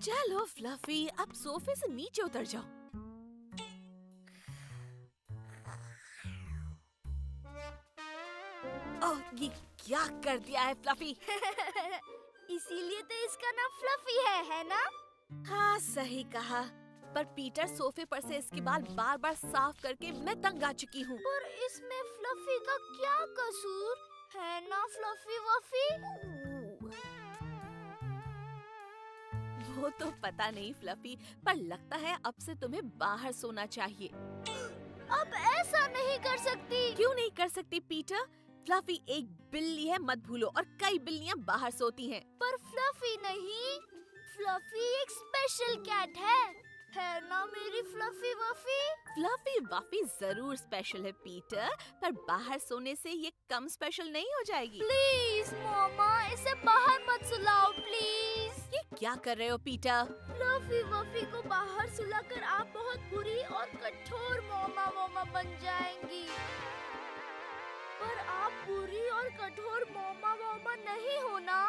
चलो फ्लफी, अब सोफे से नीचे उतर जाओ। ओह, ये क्या कर दिया है फ्लफी? इसीलिए तो इसका नाम फ्लफी है ना? हाँ, सही कहा। पर पीटर, सोफे पर से इसके बाल बार बार साफ करके मैं तंग आ चुकी हूँ। पर इसमें फ्लफी का क्या कसूर है ना फ्लफी वफी? वो तो पता नहीं फ्लफी, पर लगता है अब से तुम्हें बाहर सोना चाहिए। अब ऐसा नहीं कर सकती। क्यों नहीं कर सकती पीटर? फ्लफी एक बिल्ली है, मत भूलो, और कई बिल्लियाँ बाहर सोती हैं। पर फ्लफी नहीं, फ्लफी एक स्पेशल कैट है ना मेरी फ्लफी वफी? फ्लफी वफी जरूर स्पेशल है पीटर, पर बाहर सोने से ये कम स्पेशल नहीं हो जाएगी। प्लीज मम्मा, इसे बाहर मत सुलाओ प्लीज। ये क्या कर रहे हो पीटर? फ्लफी वफी को बाहर सुलाकर आप बहुत बुरी और कठोर मम्मा बन जाएंगी। पर आप बुरी और कठोर मम्मा नहीं हो ना?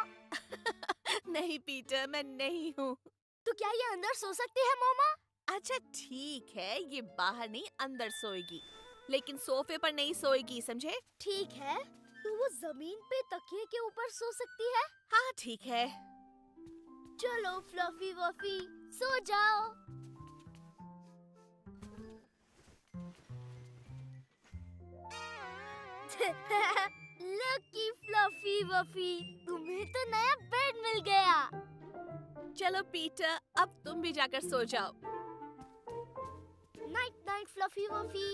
नहीं पीटर, मैं नहीं हूँ। तो क्या ये अंदर सो सकती है मम्मा? अच्छा ठीक है, ये बाहर नहीं अंदर सोएगी, लेकिन सोफे पर नहीं सोएगी, समझे? ठीक है, तो वो जमीन पे तकिए के ऊपर सो सकती है? हाँ ठीक है। चलो फ्लफी वफी, सो जाओ। लकी फ्लफी वफी, तुम्हें तो नया बेड मिल गया। चलो पीटर, अब तुम भी जाकर सो जाओ। Night night fluffy wuffy.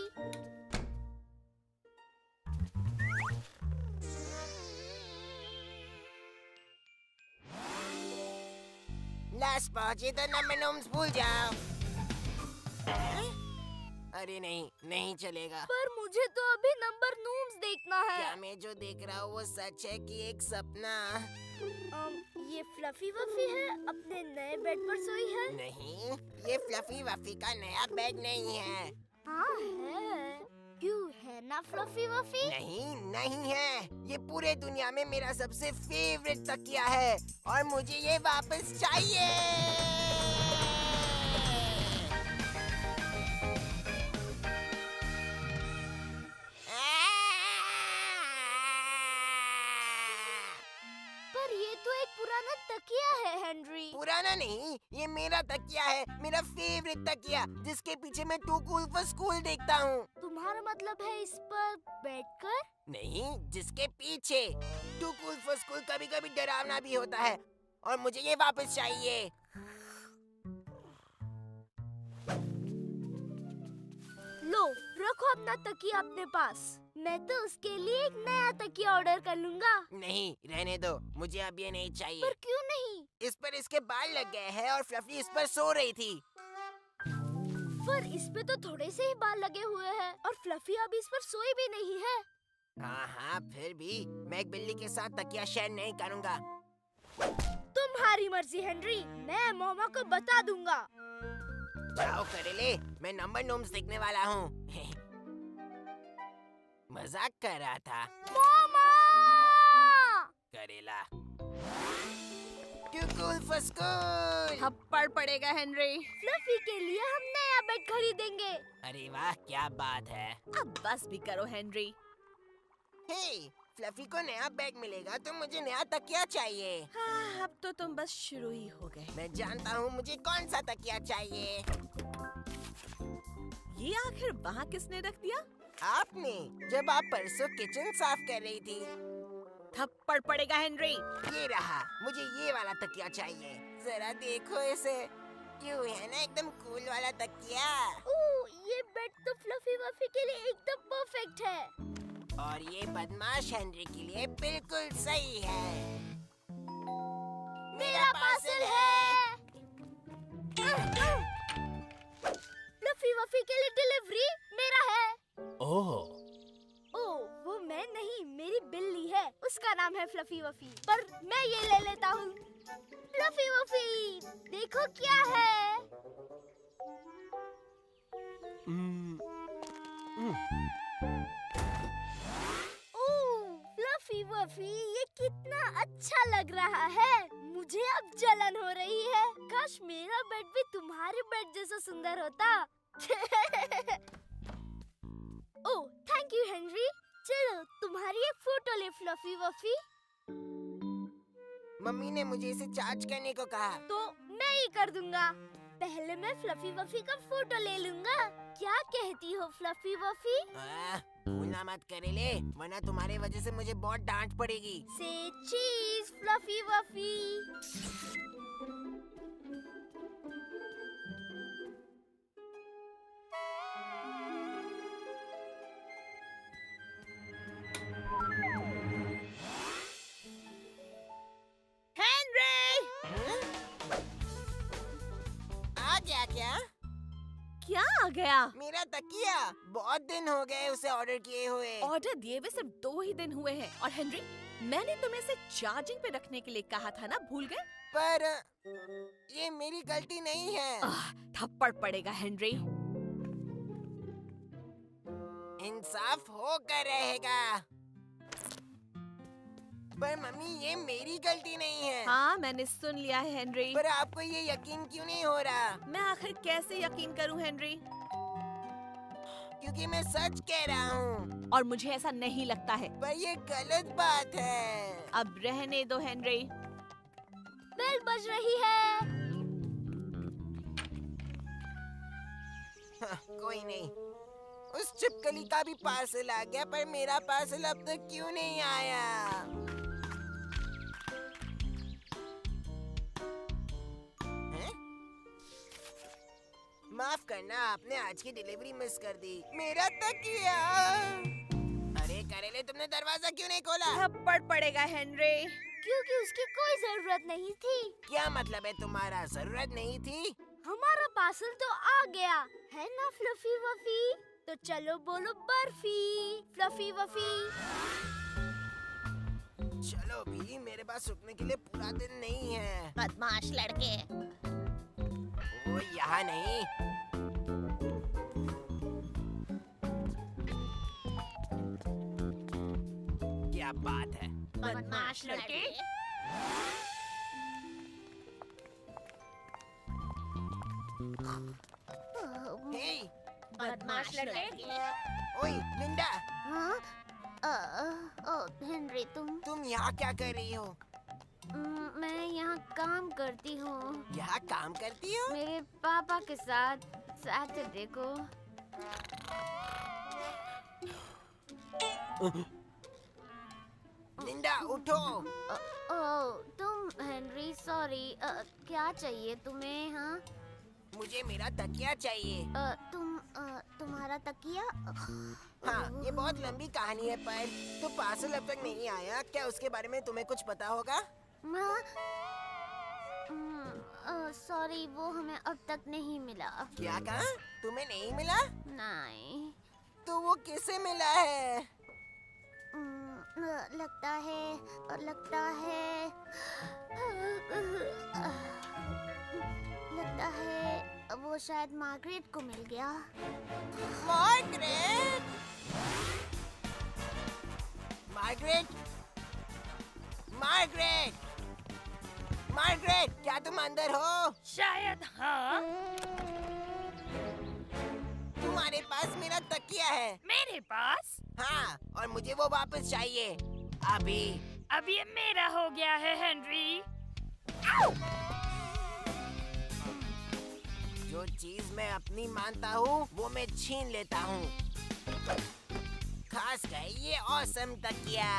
Last पहुंचे तो नंबर नोम्स भूल जाओ। अरे नहीं, नहीं चलेगा। पर मुझे तो अभी नंबर नूम्स देखना है। क्या मैं जो देख रहा हूँ वो सच है कि एक सपना? ये फ्लफी वफी है, अपने नए बेड पर सोई है। नहीं, ये फ्लफी वफी का नया बेड नहीं है। हाँ है। क्यों है ना फ्लफी वफी? नहीं, नहीं है। ये पूरे दुनिया में मेरा सबसे फेवरेट तकिया है और मुझे ये वापस चाहिए। पर ये तो एक पुराना तकिया है हेनरी। पुराना नहीं, ये मेरा तकिया है, मेरा फेवरेट तकिया, जिसके पीछे मैं टू कूल फॉर स्कूल देखता हूँ। तुम्हारा मतलब है इस पर बैठकर? नहीं, जिसके पीछे। टू कूल फॉर स्कूल कभी कभी डरावना भी होता है और मुझे ये वापस चाहिए। लो, रखो अपना तकिया अपने पास। मैं तो उसके लिए एक नया तकिया ऑर्डर कर लूंगा। नहीं, रहने दो, मुझे अब ये नहीं चाहिए। पर क्यों नहीं? इस पर इसके बाल लग गए हैं और फ्लफी इस पर सो रही थी। पर इस पे तो थोड़े से ही बाल लगे हुए हैं और फ्लफी अभी इस पर सोई भी नहीं है। हाँ, फिर भी मैं एक बिल्ली के साथ तकिया शेयर नहीं करूँगा। तुम्हारी मर्जी हेनरी, मैं मम्मा को बता दूंगा। जाओ करेले, मैं नंबर नोम्स देखने वाला हूँ। मजाक कर रहा था। मम्मा! करेला। Too cool for school। थप्पड़ पड़ेगा हेनरी। फ्लफी के लिए हम नया बेड खरीदेंगे। अरे वाह, क्या बात है। अब बस भी करो हेनरी। हे, फ्लफी को नया बैग मिलेगा तो मुझे नया तकिया चाहिए। हाँ, अब तो तुम बस शुरू ही हो गए। मैं जानता हूँ मुझे कौन सा तकिया चाहिए। ये आखिर वहाँ किसने रख दिया? आपने, जब आप परसों किचन साफ कर रही थी। थप्पड़ पड़ेगा हेनरी। ये रहा, मुझे ये वाला तकिया चाहिए। जरा देखो इसे, क्यों है ना एकदम कूल वाला तकिया। ओह, ये बेड तो फ्लफी वफी के लिए एकदम परफेक्ट है। और ये बदमाश हेनरी के लिए बिल्कुल सही है। मेरा पार्सल है। फ्लफी वफी के लिए डिलीवरी मेरा है। ओह, वो मैं नहीं, मेरी बिल्ली है, उसका नाम है फ्लफी वफी। पर मैं ये ले लेता हूँ। फ्लफी वफी, देखो क्या है। ओह, फ्लफी वफी, ये कितना अच्छा लग रहा है। मुझे अब जलन हो रही है। काश मेरा बेड भी तुम्हारे बेड जैसा सुंदर होता। ओह, थैंक यू हेनरी। चलो तुम्हारी एक फोटो ले फ्लफी वफी। मम्मी ने मुझे इसे चार्ज करने को कहा। तो मैं ही कर दूंगा। पहले मैं फ्लफी वफी का फोटो ले लूंगा। क्या कहती हो फ्लफी वफी? भूलना मत करेले, वरना तुम्हारे वजह से मुझे बहुत डांट पड़ेगी। से चीज फ्लफी वफी। आ गया क्या? क्या आ गया? मेरा तकिया। बहुत दिन हो गए उसे ऑर्डर किए हुए। ऑर्डर दिए हुए सिर्फ 2 ही दिन हुए हैं। और हेनरी, मैंने तुम्हें इसे चार्जिंग पे रखने के लिए कहा था ना, भूल गए? पर ये मेरी गलती नहीं है। थप्पड़ पड़ेगा हेनरी। इंसाफ होकर रहेगा। पर मम्मी, ये मेरी गलती नहीं है। हाँ, मैंने सुन लिया है हेनरी। पर आपको ये यकीन क्यों नहीं हो रहा? मैं आखिर कैसे यकीन करूं हेनरी? क्योंकि मैं सच कह रहा हूँ। और मुझे ऐसा नहीं लगता है। पर ये गलत बात है। अब रहने दो हेनरी। बेल बज रही है। कोई नहीं। उस छिपकली का भी पार्सल आ गया, पर मेरा पार्सल अब तक क्यों नहीं आया? हैं? माफ करना, आपने आज की डिलीवरी मिस कर दी। मेरा तकिया। अरे करेले, तुमने दरवाजा क्यों नहीं खोला? थप्पड़ पड़ेगा हेनरी। क्योंकि उसकी कोई जरूरत नहीं थी। क्या मतलब है तुम्हारा? जरूरत नहीं थी? हमारा पार्सल तो आ गया है ना फ्लफी वफी। तो चलो बोलो बर्फी फ्लफी वफी। चलो भी, मेरे पास रुकने के लिए पूरा दिन नहीं है। बदमाश लड़के। वो यहाँ नहीं। क्या बात है? बदमाश लड़के। हे, बदमाश लड़के। ओए लिंडा, हाँ? हेनरी तुम यहाँ क्या कर रही हो? मैं यहाँ काम करती हूँ। यहाँ काम करती हो? मेरे पापा के साथ सैटरडे को। लिंडा उठो। तुम हेनरी, सॉरी। क्या चाहिए तुम्हें? हाँ, मुझे मेरा तकिया चाहिए। तुम्हारा तकिया? हाँ, ये बहुत लंबी कहानी है, पर तो पार्सल अब तक नहीं आया। क्या उसके बारे में तुम्हें कुछ पता होगा? सॉरी, वो हमें अब तक नहीं मिला। क्या कहा? तुम्हें नहीं मिला? नहीं। तो वो किसे मिला है? लगता है वो शायद मार्गरेट को मिल गया। मार्गरेट! मार्गरेट! मार्गरेट! मार्गरेट, क्या तुम अंदर हो? शायद हाँ। तुम्हारे पास मेरा तकिया है। मेरे पास? हाँ, और मुझे वो वापस चाहिए अभी। अब ये मेरा हो गया है हेनरी। जो चीज मैं अपनी मानता हूँ, वो मैं छीन लेता हूँ। खास कर ये ऑसम तकिया।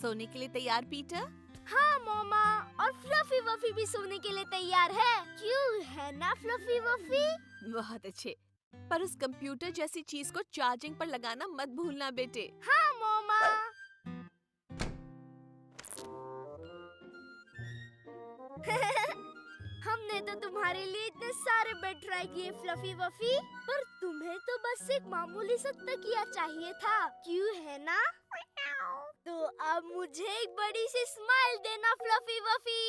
सोने के लिए तैयार पीटर? हाँ मोमा, और फ्लफी वफी भी सोने के लिए तैयार है। क्यों है ना फ्लफी वफी? बहुत अच्छे। पर उस कंप्यूटर जैसी चीज को चार्जिंग पर लगाना मत भूलना बेटे। हाँ मोमा। हमने तो तुम्हारे लिए इतने सारे बेड ट्राई किए फ्लफी वफी, पर तुम्हें तो बस एक मामूली सा तकिया चाहिए था। क्यों है ना? तो अब मुझे एक बड़ी सी स्माइल देना फ्लफी वफी।